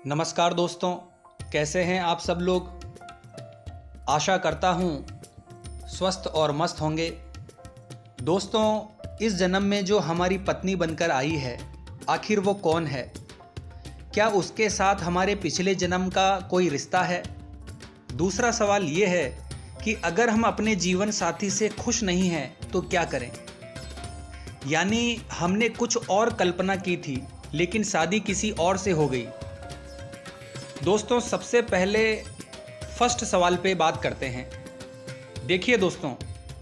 नमस्कार दोस्तों, कैसे हैं आप सब लोग। आशा करता हूँ स्वस्थ और मस्त होंगे। दोस्तों, इस जन्म में जो हमारी पत्नी बनकर आई है, आखिर वो कौन है? क्या उसके साथ हमारे पिछले जन्म का कोई रिश्ता है? दूसरा सवाल ये है कि अगर हम अपने जीवन साथी से खुश नहीं हैं तो क्या करें? यानी हमने कुछ और कल्पना की थी लेकिन शादी किसी और से हो गई। दोस्तों, सबसे पहले फर्स्ट सवाल पे बात करते हैं। देखिए दोस्तों,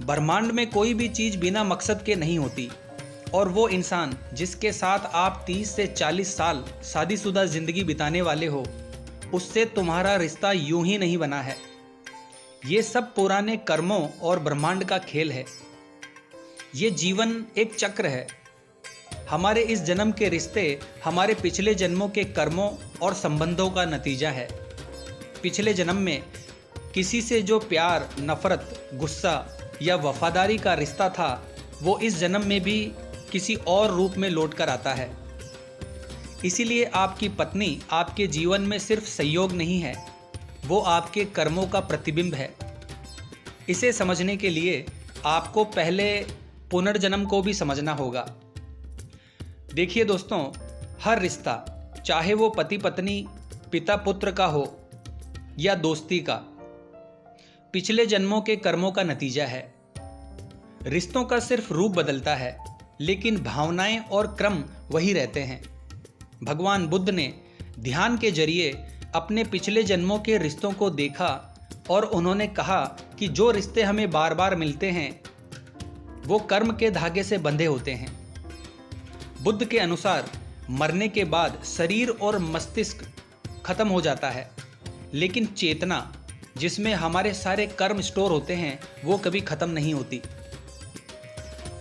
ब्रह्मांड में कोई भी चीज़ बिना मकसद के नहीं होती और वो इंसान जिसके साथ आप 30 से 40 साल शादीशुदा ज़िंदगी बिताने वाले हो, उससे तुम्हारा रिश्ता यूं ही नहीं बना है। ये सब पुराने कर्मों और ब्रह्मांड का खेल है। ये जीवन एक चक्र है। हमारे इस जन्म के रिश्ते हमारे पिछले जन्मों के कर्मों और संबंधों का नतीजा है। पिछले जन्म में किसी से जो प्यार, नफरत, गुस्सा या वफादारी का रिश्ता था, वो इस जन्म में भी किसी और रूप में लौट कर आता है। इसीलिए आपकी पत्नी आपके जीवन में सिर्फ संयोग नहीं है, वो आपके कर्मों का प्रतिबिंब है। इसे समझने के लिए आपको पहले पुनर्जन्म को भी समझना होगा। देखिए दोस्तों, हर रिश्ता, चाहे वो पति पत्नी, पिता पुत्र का हो या दोस्ती का, पिछले जन्मों के कर्मों का नतीजा है। रिश्तों का सिर्फ रूप बदलता है, लेकिन भावनाएं और क्रम वही रहते हैं। भगवान बुद्ध ने ध्यान के जरिए अपने पिछले जन्मों के रिश्तों को देखा और उन्होंने कहा कि जो रिश्ते हमें बार बार मिलते हैं वो कर्म के धागे से बंधे होते हैं। बुद्ध के अनुसार मरने के बाद शरीर और मस्तिष्क खत्म हो जाता है, लेकिन चेतना, जिसमें हमारे सारे कर्म स्टोर होते हैं, वो कभी खत्म नहीं होती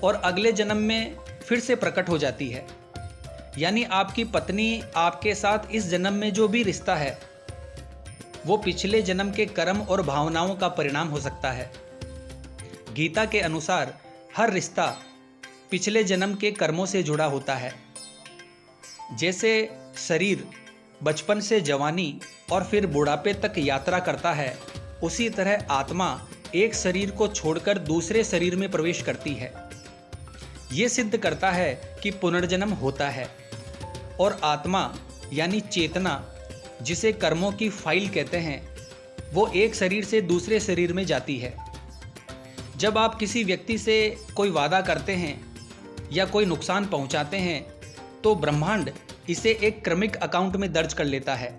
और अगले जन्म में फिर से प्रकट हो जाती है। यानी आपकी पत्नी आपके साथ इस जन्म में जो भी रिश्ता है, वो पिछले जन्म के कर्म और भावनाओं का परिणाम हो सकता है। गीता के अनुसार हर रिश्ता पिछले जन्म के कर्मों से जुड़ा होता है। जैसे शरीर बचपन से जवानी और फिर बुढ़ापे तक यात्रा करता है, उसी तरह आत्मा एक शरीर को छोड़कर दूसरे शरीर में प्रवेश करती है। ये सिद्ध करता है कि पुनर्जन्म होता है और आत्मा यानी चेतना, जिसे कर्मों की फाइल कहते हैं, वो एक शरीर से दूसरे शरीर में जाती है। जब आप किसी व्यक्ति से कोई वादा करते हैं या कोई नुकसान पहुंचाते हैं, तो ब्रह्मांड इसे एक क्रमिक अकाउंट में दर्ज कर लेता है।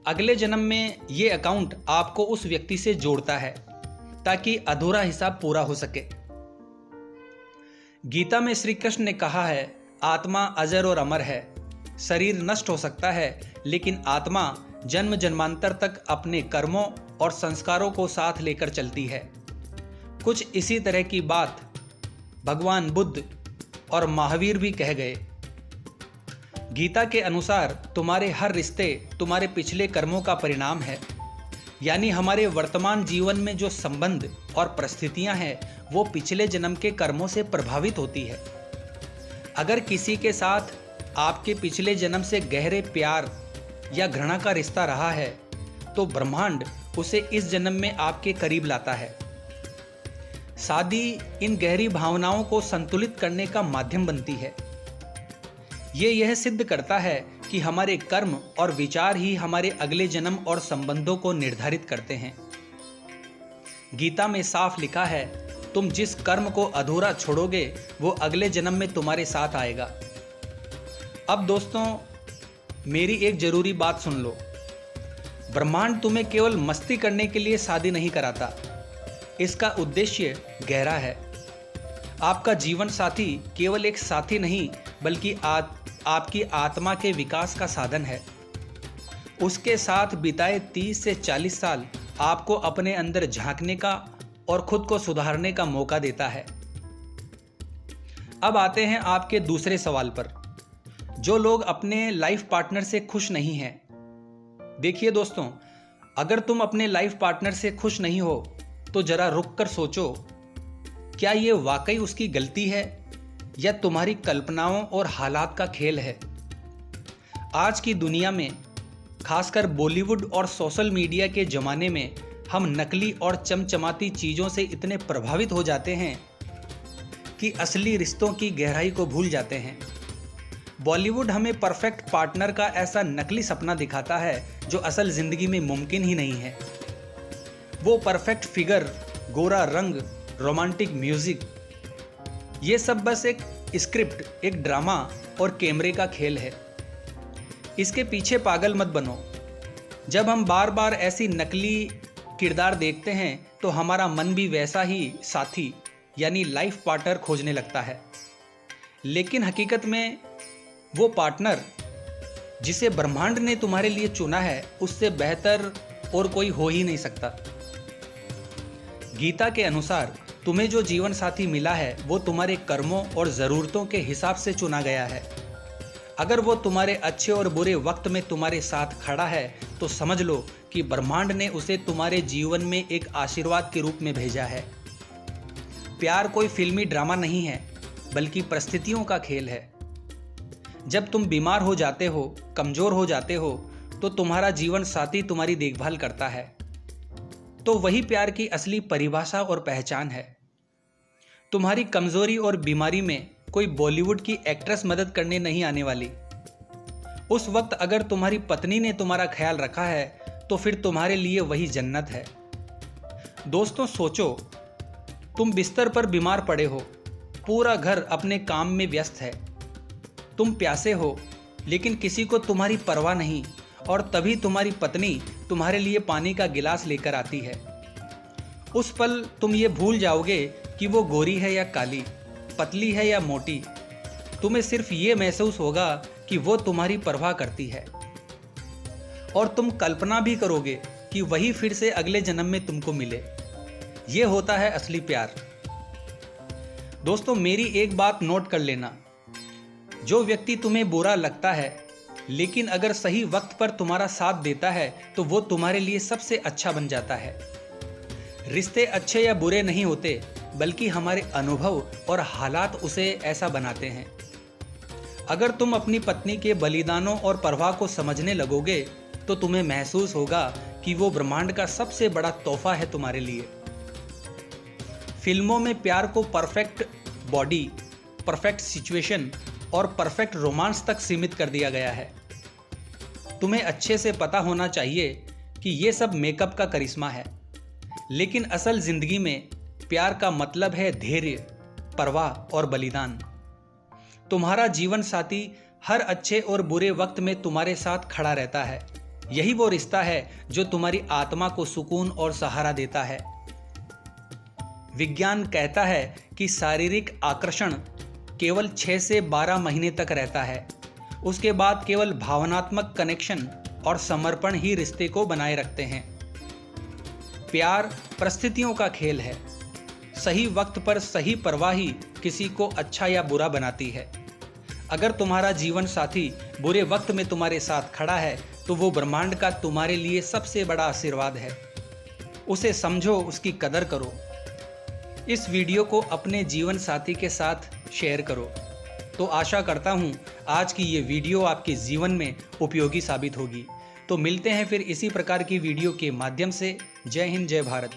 अगले जन्म में ये अकाउंट आपको उस व्यक्ति से जोड़ता है ताकि अधूरा हिसाब पूरा हो सके। गीता में श्री कृष्ण ने कहा है, आत्मा अजर और अमर है। शरीर नष्ट हो सकता है, लेकिन आत्मा जन्म जन्मांतर तक अपने कर्मों और संस्कारों को साथ लेकर चलती है। कुछ इसी तरह की बात भगवान बुद्ध और महावीर भी कह गए। गीता के अनुसार तुम्हारे हर रिश्ते तुम्हारे पिछले कर्मों का परिणाम है। यानी हमारे वर्तमान जीवन में जो संबंध और परिस्थितियां हैं, वो पिछले जन्म के कर्मों से प्रभावित होती है। अगर किसी के साथ आपके पिछले जन्म से गहरे प्यार या घृणा का रिश्ता रहा है, तो ब्रह्मांड उसे इस जन्म में आपके करीब लाता है। शादी इन गहरी भावनाओं को संतुलित करने का माध्यम बनती है। ये यह सिद्ध करता है कि हमारे कर्म और विचार ही हमारे अगले जन्म और संबंधों को निर्धारित करते हैं। गीता में साफ लिखा है, तुम जिस कर्म को अधूरा छोड़ोगे वो अगले जन्म में तुम्हारे साथ आएगा। अब दोस्तों, मेरी एक जरूरी बात सुन लो। ब्रह्मांड तुम्हें केवल मस्ती करने के लिए शादी नहीं कराता। इसका उद्देश्य गहरा है। आपका जीवन साथी केवल एक साथी नहीं, बल्कि आपकी आत्मा के विकास का साधन है। उसके साथ बिताए 30 से 40 साल आपको अपने अंदर झांकने का और खुद को सुधारने का मौका देता है। अब आते हैं आपके दूसरे सवाल पर, जो लोग अपने लाइफ पार्टनर से खुश नहीं हैं। देखिए दोस्तों, अगर तुम अपने लाइफ पार्टनर से खुश नहीं हो तो जरा रुक कर सोचो, क्या ये वाकई उसकी गलती है या तुम्हारी कल्पनाओं और हालात का खेल है? आज की दुनिया में खासकर बॉलीवुड और सोशल मीडिया के ज़माने में हम नकली और चमचमाती चीज़ों से इतने प्रभावित हो जाते हैं कि असली रिश्तों की गहराई को भूल जाते हैं। बॉलीवुड हमें परफेक्ट पार्टनर का ऐसा नकली सपना दिखाता है जो असल ज़िंदगी में मुमकिन ही नहीं है। वो परफेक्ट फिगर, गोरा रंग, रोमांटिक म्यूज़िक, ये सब बस एक स्क्रिप्ट, एक ड्रामा और कैमरे का खेल है। इसके पीछे पागल मत बनो। जब हम बार बार ऐसी नकली किरदार देखते हैं तो हमारा मन भी वैसा ही साथी यानी लाइफ पार्टनर खोजने लगता है। लेकिन हकीकत में वो पार्टनर जिसे ब्रह्मांड ने तुम्हारे लिए चुना है, उससे बेहतर और कोई हो ही नहीं सकता। गीता के अनुसार तुम्हें जो जीवन साथी मिला है वो तुम्हारे कर्मों और ज़रूरतों के हिसाब से चुना गया है। अगर वो तुम्हारे अच्छे और बुरे वक्त में तुम्हारे साथ खड़ा है तो समझ लो कि ब्रह्मांड ने उसे तुम्हारे जीवन में एक आशीर्वाद के रूप में भेजा है। प्यार कोई फिल्मी ड्रामा नहीं है, बल्कि परिस्थितियों का खेल है। जब तुम बीमार हो जाते हो, कमज़ोर हो जाते हो, तो तुम्हारा जीवन साथी तुम्हारी देखभाल करता है। तो वही प्यार की असली परिभाषा और पहचान है। तुम्हारी कमज़ोरी और बीमारी में कोई बॉलीवुड की एक्ट्रेस मदद करने नहीं आने वाली। उस वक्त अगर तुम्हारी पत्नी ने तुम्हारा ख्याल रखा है तो फिर तुम्हारे लिए वही जन्नत है। दोस्तों सोचो, तुम बिस्तर पर बीमार पड़े हो, पूरा घर अपने काम में व्यस्त है, तुम प्यासे हो लेकिन किसी को तुम्हारी परवाह नहीं, और तभी तुम्हारी पत्नी तुम्हारे लिए पानी का गिलास लेकर आती है। उस पल तुम ये भूल जाओगे कि वो गोरी है या काली, पतली है या मोटी। तुम्हें सिर्फ ये महसूस होगा कि वो तुम्हारी परवाह करती है, और तुम कल्पना भी करोगे कि वही फिर से अगले जन्म में तुमको मिले। ये होता है असली प्यार। दोस्तों मेरी एक बात नोट कर लेना, जो व्यक्ति तुम्हें बुरा लगता है लेकिन अगर सही वक्त पर तुम्हारा साथ देता है तो वो तुम्हारे लिए सबसे अच्छा बन जाता है। रिश्ते अच्छे या बुरे नहीं होते, बल्कि हमारे अनुभव और हालात उसे ऐसा बनाते हैं। अगर तुम अपनी पत्नी के बलिदानों और परवाह को समझने लगोगे तो तुम्हें महसूस होगा कि वो ब्रह्मांड का सबसे बड़ा तोहफा है तुम्हारे लिए। फिल्मों में प्यार को परफेक्ट बॉडी, परफेक्ट सिचुएशन और परफेक्ट रोमांस तक सीमित कर दिया गया है। तुम्हें अच्छे से पता होना चाहिए कि ये सब मेकअप का करिश्मा है, लेकिन असल जिंदगी में प्यार का मतलब है धैर्य, परवाह और बलिदान। तुम्हारा जीवन साथी हर अच्छे और बुरे वक्त में तुम्हारे साथ खड़ा रहता है। यही वो रिश्ता है जो तुम्हारी आत्मा को सुकून और सहारा देता है। विज्ञान कहता है कि शारीरिक आकर्षण केवल 6 से 12 महीने तक रहता है। उसके बाद केवल भावनात्मक कनेक्शन और समर्पण ही रिश्ते को बनाए रखते हैं। प्यार परिस्थितियों का खेल है। सही वक्त पर सही परवाह ही किसी को अच्छा या बुरा बनाती है। अगर तुम्हारा जीवन साथी बुरे वक्त में तुम्हारे साथ खड़ा है तो वो ब्रह्मांड का तुम्हारे लिए सबसे बड़ा आशीर्वाद है। उसे समझो, उसकी कदर करो। इस वीडियो को अपने जीवन साथी के साथ शेयर करो। तो आशा करता हूँ आज की ये वीडियो आपके जीवन में उपयोगी साबित होगी। तो मिलते हैं फिर इसी प्रकार की वीडियो के माध्यम से। जय हिंद, जय भारत।